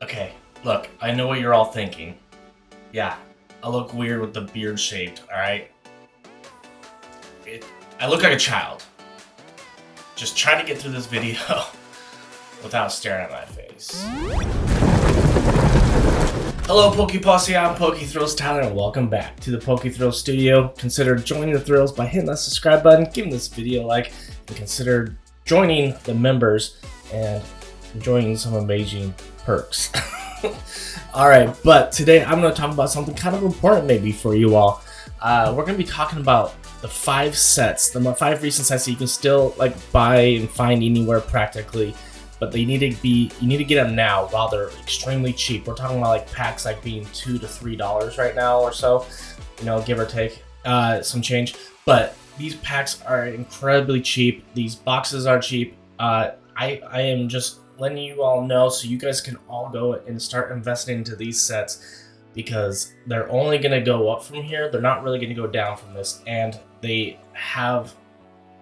Okay, look, I know what you're all thinking. Yeah, I look weird with the beard shaved, alright? I look like a child. Just trying to get through this video without staring at my face. Hello, Pokeposse, I'm PokéThrillz Tyler, and welcome back to the PokéThrillz studio. Consider joining the thrills by hitting that subscribe button, giving this video a like, and consider joining the members and enjoying some amazing perks. Alright, but today I'm going to talk about something kind of important maybe for you all. We're going to be talking about the 5 sets, the 5 recent sets that you can still buy and find anywhere practically, but you need to get them now while they're extremely cheap. We're talking about packs being $2 to $3 right now or so, give or take some change. But these packs are incredibly cheap. These boxes are cheap. I am just letting you all know so you guys can all go and start investing into these sets, because they're only going to go up from here. They're not really going to go down from this, and they have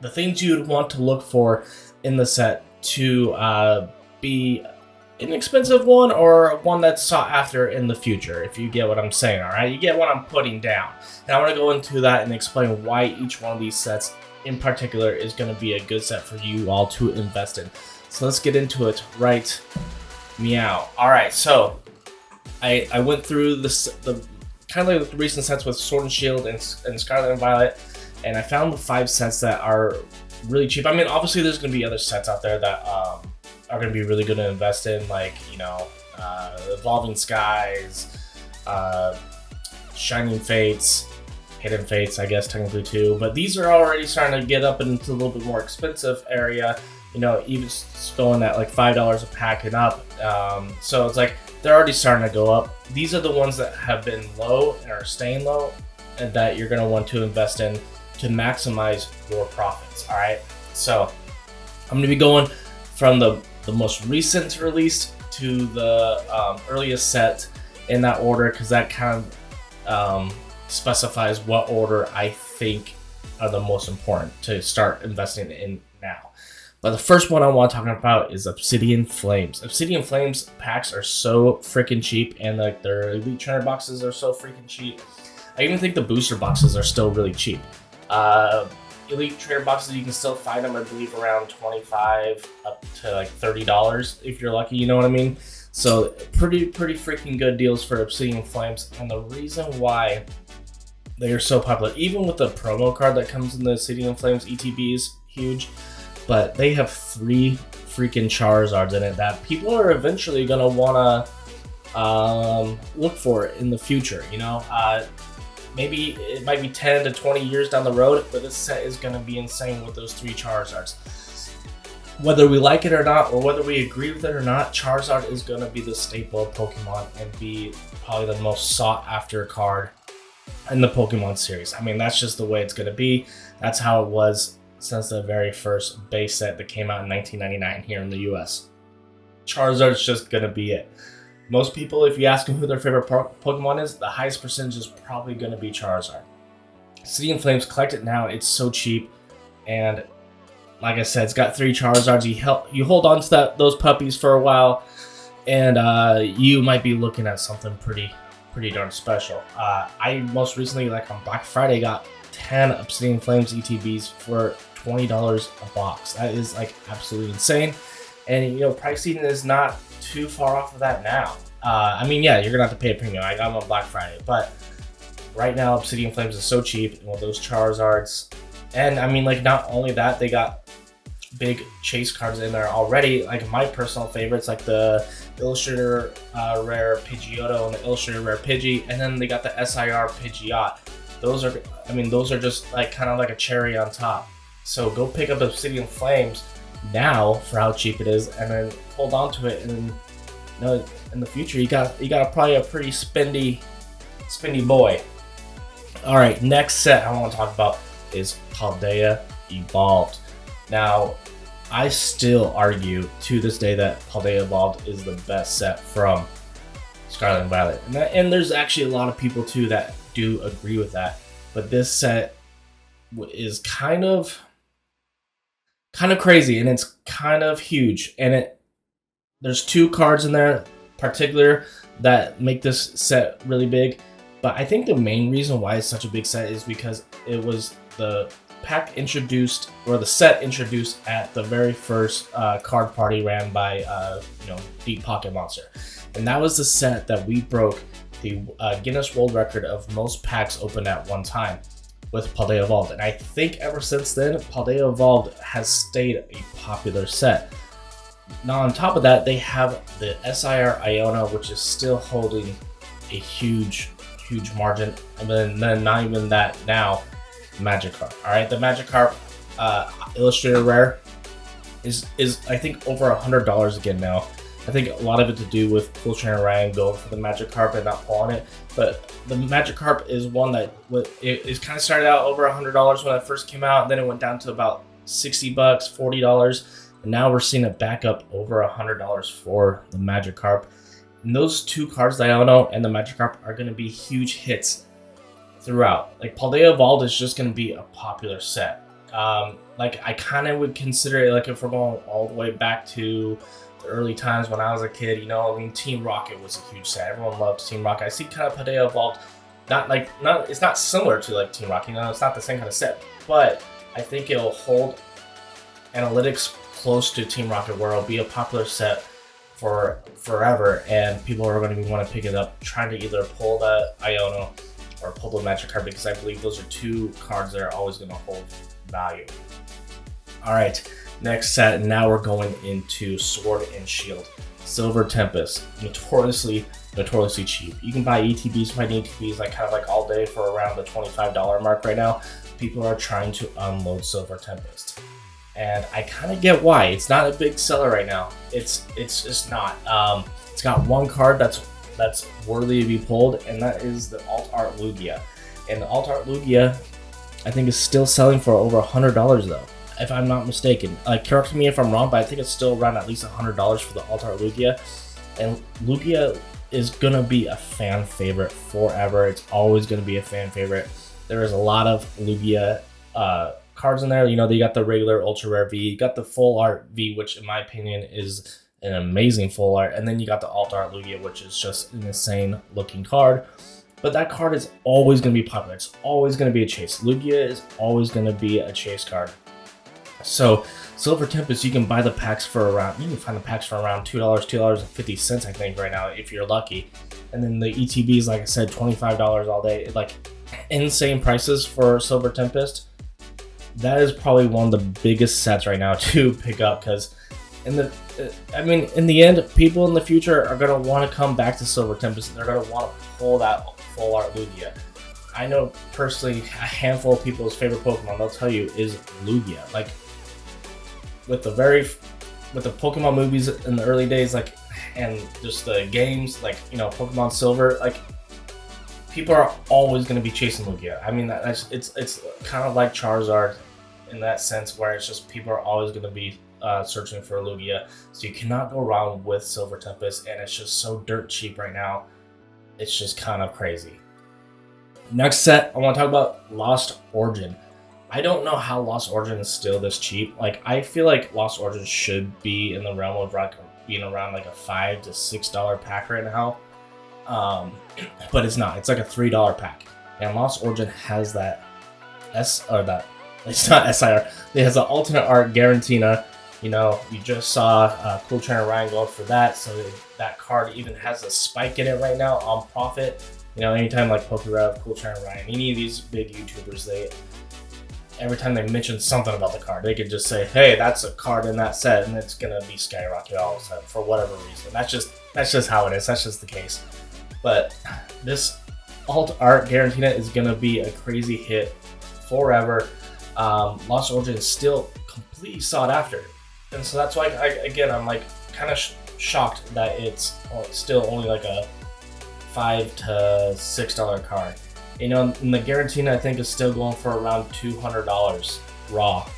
the things you would want to look for in the set to be an expensive one or one that's sought after in the future, if you get what I'm saying. All right, you get what I'm putting down, and I want to go into that and explain why each one of these sets in particular is going to be a good set for you all to invest in. So let's get into it right meow. All right, so I went through the kind of the recent sets with Sword and Shield and Scarlet and Violet, and I found the 5 sets that are really cheap. I mean, obviously there's going to be other sets out there that are going to be really good to invest in, Evolving Skies, Shining Fates, Hidden Fates, I guess technically too. But these are already starting to get up into a little bit more expensive area. Even going at $5 a pack and up. So it's they're already starting to go up. These are the ones that have been low and are staying low, and that you're going to want to invest in to maximize your profits. All right. So I'm going to be going from the most recent release to the earliest set in that order, because that kind of specifies what order I think are the most important to start investing in now. But the first one I want to talk about is Obsidian Flames. Obsidian Flames packs are so freaking cheap, and their Elite Trainer boxes are so freaking cheap. I even think the booster boxes are still really cheap. Elite Trainer boxes, you can still find them, I believe, around $25 up to $30 if you're lucky, you know what I mean? So pretty freaking good deals for Obsidian Flames, and the reason why they are so popular, even with the promo card that comes in the Obsidian Flames ETB, is huge. But they have 3 freaking Charizards in it that people are eventually going to want to look for in the future, Maybe it might be 10 to 20 years down the road, but this set is going to be insane with those 3 Charizards. Whether we like it or not, or whether we agree with it or not, Charizard is going to be the staple of Pokemon and be probably the most sought after card in the Pokemon series. I mean, that's just the way it's going to be. That's how it was since the very first base set that came out in 1999 here in the US. Charizard's just gonna be it. Most people, if you ask them who their favorite Pokemon is, the highest percentage is probably gonna be Charizard. Obsidian Flames, collect it now. It's so cheap, and like I said, it's got 3 Charizards. You hold on to those puppies for a while, and you might be looking at something pretty darn special. I most recently, on Black Friday, got 10 Obsidian Flames ETBs for $20 a box. That is absolutely insane, and pricing is not too far off of that now. I mean, yeah, you're gonna have to pay a premium. I got them on Black Friday, but right now Obsidian Flames is so cheap, and with those Charizards, and I mean, not only that, they got big chase cards in there already. My personal favorites, the Illustrator Rare Pidgeotto and the Illustrator Rare Pidgey, and then they got the SIR Pidgeot. Those are just kind of like a cherry on top. So go pick up Obsidian Flames now for how cheap it is, and then hold on to it, and then in the future you got probably a pretty spendy boy. All right, next set I want to talk about is Paldea Evolved. Now, I still argue to this day that Paldea Evolved is the best set from Scarlet and Violet, and there's actually a lot of people too that do agree with that. But this set is kind of crazy, and it's kind of huge, and there's 2 cards in there particular that make this set really big. But I think the main reason why it's such a big set is because it was the pack introduced, or the set introduced at the very first card party ran by Deep Pocket Monster, and that was the set that we broke the Guinness World Record of most packs opened at one time with Paldea Evolved. And I think ever since then, Paldea Evolved has stayed a popular set. Now on top of that, they have the SIR Iona, which is still holding a huge margin. And then not even that now, Magikarp. Alright, the Magikarp Illustrator Rare is I think over $100 again now. I think a lot of it to do with Cool Trainer Ryan going for the Magikarp and not pulling it. But the Magikarp is one that it kind of started out over $100 when it first came out, and then it went down to about $60, $40. And now we're seeing it back up over $100 for the Magikarp. And those two cards, the Iono and the Magikarp, are going to be huge hits throughout. Like, Paldea Evolved is just going to be a popular set. Like, I kind of would consider it, like, if we're going all the way back to the early times when I was a kid, Team Rocket was a huge set. Everyone loved Team Rocket. I see kind of Paldea Evolved, it's not similar to like Team Rocket, it's not the same kind of set, but I think it'll hold analytics close to Team Rocket, where it'll be a popular set for forever, and people are going to want to pick it up, trying to either pull the Iono or pull the Magikarp, because I believe those are two cards that are always going to hold value. Alright, next set, and now we're going into Sword and Shield. Silver Tempest, notoriously cheap. You can buy ETBs, find ETBs like all day for around the $25 mark right now. People are trying to unload Silver Tempest, and I kind of get why. It's not a big seller right now. It's just not. It's got one card that's worthy to be pulled, and that is the Alt Art Lugia. And the Alt Art Lugia, I think, is still selling for over $100 though, if I'm not mistaken. Correct me if I'm wrong, but I think it's still around at least $100 for the Alt Art Lugia. And Lugia is gonna be a fan favorite forever. It's always gonna be a fan favorite. There is a lot of Lugia cards in there. They got the regular ultra rare V, you got the full art V, which in my opinion is an amazing full art, and then you got the Alt Art Lugia, which is just an insane looking card. But that card is always going to be popular. It's always going to be a chase. Lugia is always going to be a chase card. So Silver Tempest, you can buy the packs for around, you can find the packs for around $2, $2.50, I think, right now, if you're lucky. And then the ETBs, like I said, $25 all day. Like, insane prices for Silver Tempest. That is probably one of the biggest sets right now to pick up, because in the end, people in the future are going to want to come back to Silver Tempest, and they're going to want to pull that full art Lugia. I know personally a handful of people's favorite Pokemon, they'll tell you, is Lugia. Like, with the Pokemon movies in the early days, and just the games, Pokemon Silver, people are always going to be chasing Lugia. It's kind of like Charizard in that sense, where it's just people are always going to be searching for a Lugia. So you cannot go wrong with Silver Tempest, and it's just so dirt cheap right now. It's just kind of crazy. Next set, I want to talk about Lost Origin. I don't know how Lost Origin is still this cheap. I feel like Lost Origin should be in the realm of being around a $5 to $6 pack right now. But it's not. It's like a $3 pack. And Lost Origin has that it's not SIR. It has an alternate art Garantina. You just saw Cool Trainer Ryan going for that, so that card even has a spike in it right now on profit. Anytime PokéRev, Cool Trainer Ryan, any of these big YouTubers, every time they mention something about the card, they could just say, hey, that's a card in that set, and it's gonna be skyrocket all of a sudden for whatever reason. That's just how it is. That's just the case. But this alt art Garantina is gonna be a crazy hit forever. Lost Origin is still completely sought after, and so that's why I'm kind of shocked that it's still only a $5 to $6 card. And the Garantina, I think, is still going for around $200 raw,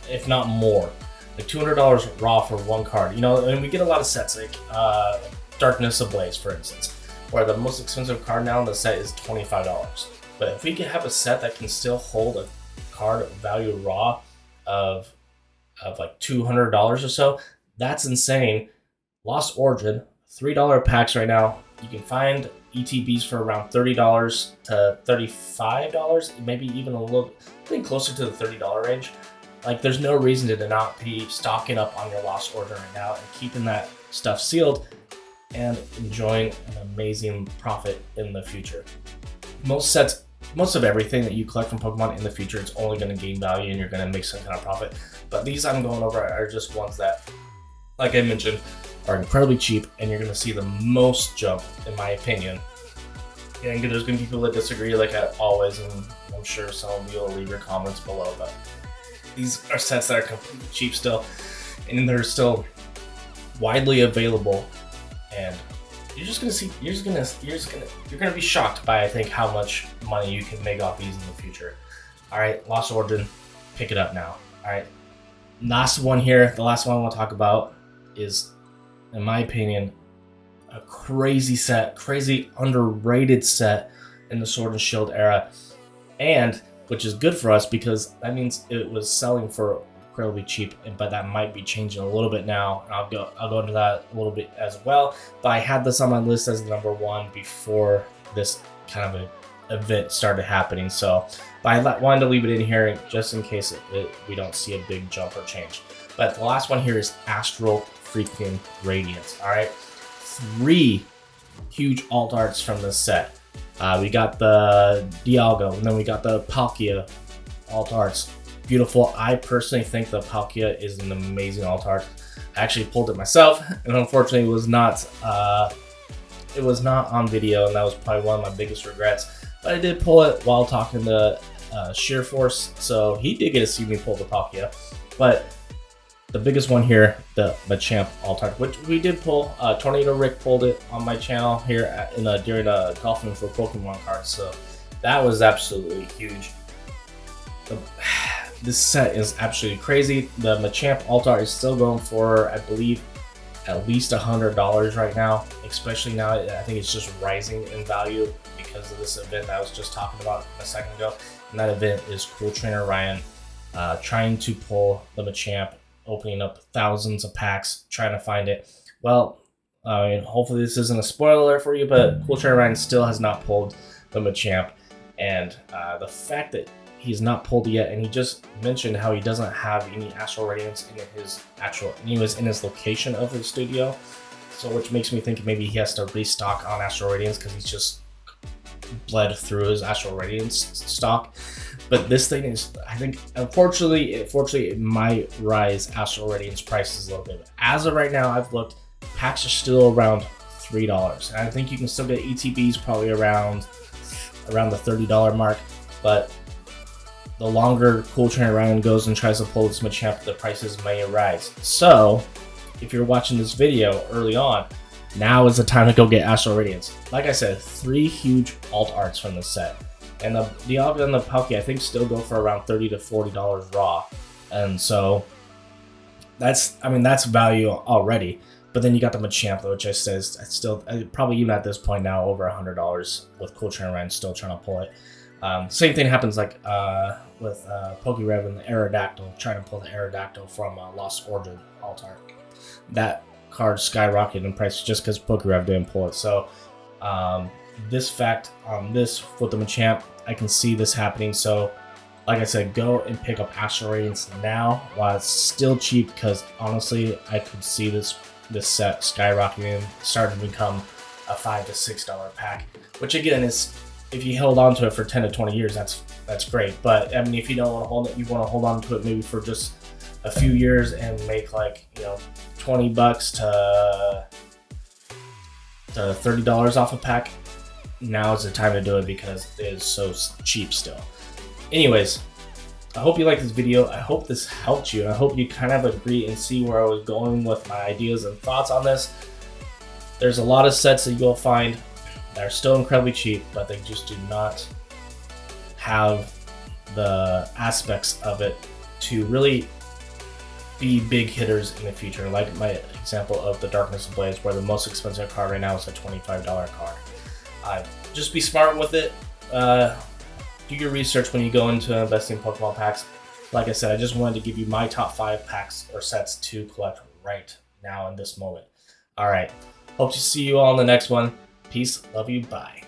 if not more, $200 raw for one card. And we get a lot of sets Darkness Ablaze, for instance, where the most expensive card now in the set is $25. But if we can have a set that can still hold a card value raw of $200 or so, that's insane. Lost Origin, $3 packs right now. You can find ETBs for around $30 to $35, maybe even a little, I think closer to the $30 range. Like, there's no reason to not be stocking up on your Lost Order right now and keeping that stuff sealed and enjoying an amazing profit in the future. Most sets, most of everything that you collect from Pokemon in the future, it's only going to gain value and you're going to make some kind of profit. But these I'm going over are just ones that, like I mentioned, are incredibly cheap, and you're going to see the most jump, in my opinion. And there's going to be people that disagree, like always, and I'm sure some of you will leave your comments below. But these are sets that are completely cheap still, and they're still widely available. And you're just going to see, you're going to be shocked by, I think, how much money you can make off these in the future. All right, Lost Origin, pick it up now. All right, last one here. The last one I want to talk about is, in my opinion, a crazy set, crazy underrated set in the Sword and Shield era, and which is good for us because that means it was selling for incredibly cheap, but that might be changing a little bit now. And I'll go into that a little bit as well. But I had this on my list as number one before this kind of event started happening, so I wanted to leave it in here just in case we don't see a big jump or change. But the last one here is Astral freaking Radiance. All right, 3 huge alt arts from this set. We got the Dialga, and then we got the Palkia alt arts. Beautiful. I personally think the Palkia is an amazing alt art. I actually pulled it myself, and unfortunately it was not on video, and that was probably one of my biggest regrets. But I did pull it while talking to Sheer Force, so he did get to see me pull the Palkia. But the biggest one here, the Machamp alt art, which we did pull. Tornado Rick pulled it on my channel here during golfing for Pokemon cards, so that was absolutely huge. This set is absolutely crazy. The Machamp alt art is still going for, I believe, at least $100 right now. Especially now, I think it's just rising in value because of this event that I was just talking about a second ago. And that event is Cool Trainer Ryan trying to pull the Machamp, opening up thousands of packs, trying to find it. Well, I mean, hopefully this isn't a spoiler for you, but Cool Trainer Ryan still has not pulled the Machamp. And the fact that he's not pulled it yet, and he just mentioned how he doesn't have any Astral Radiance in his in his location of his studio, so which makes me think maybe he has to restock on Astral Radiance because he's just bled through his Astral Radiance stock. But this thing is, I think, unfortunately, it might rise Astral Radiance prices a little bit. As of right now, I've looked, packs are still around $3, and I think you can still get ETBs probably around the $30 mark, but the longer Cool Trainer Ryan goes and tries to pull this Machamp, the prices may rise. So, if you're watching this video early on, now is the time to go get Astral Radiance. Like I said, 3 huge alt arts from this set. And the Dialga and the Palkia, I think, still go for around $30 to $40 raw. And so, that's value already. But then you got the Machamp, which I said is still, probably even at this point now, over $100 with Cool Trainer Ryan still trying to pull it. Same thing happens like with PokéRev and the Aerodactyl, trying to pull the Aerodactyl from Lost Origin alt art. That card skyrocketed in price just because PokéRev didn't pull it. So this fact on this with the Machamp, I can see this happening. So like I said, go and pick up Astral Radiance now while it's still cheap, because honestly, I could see this set skyrocketing, starting to become a $5 to $6 pack, which again is, if you held on to it for 10 to 20 years, that's great. But I mean, if you don't want to hold it, you want to hold on to it maybe for just a few years and make like, $20 to $30 off a pack, now is the time to do it because it is so cheap still. Anyways, I hope you liked this video. I hope this helped you. I hope you kind of agree and see where I was going with my ideas and thoughts on this. There's a lot of sets that you'll find that are still incredibly cheap, but they just do not have the aspects of it to really be big hitters in the future. Like my example of the Darkness Ablaze, where the most expensive card right now is a $25 card. Just be smart with it. Do your research when you go into investing in Pokemon packs. Like I said, I just wanted to give you my top 5 packs or sets to collect right now in this moment. All right. Hope to see you all in the next one. Peace, love you, bye.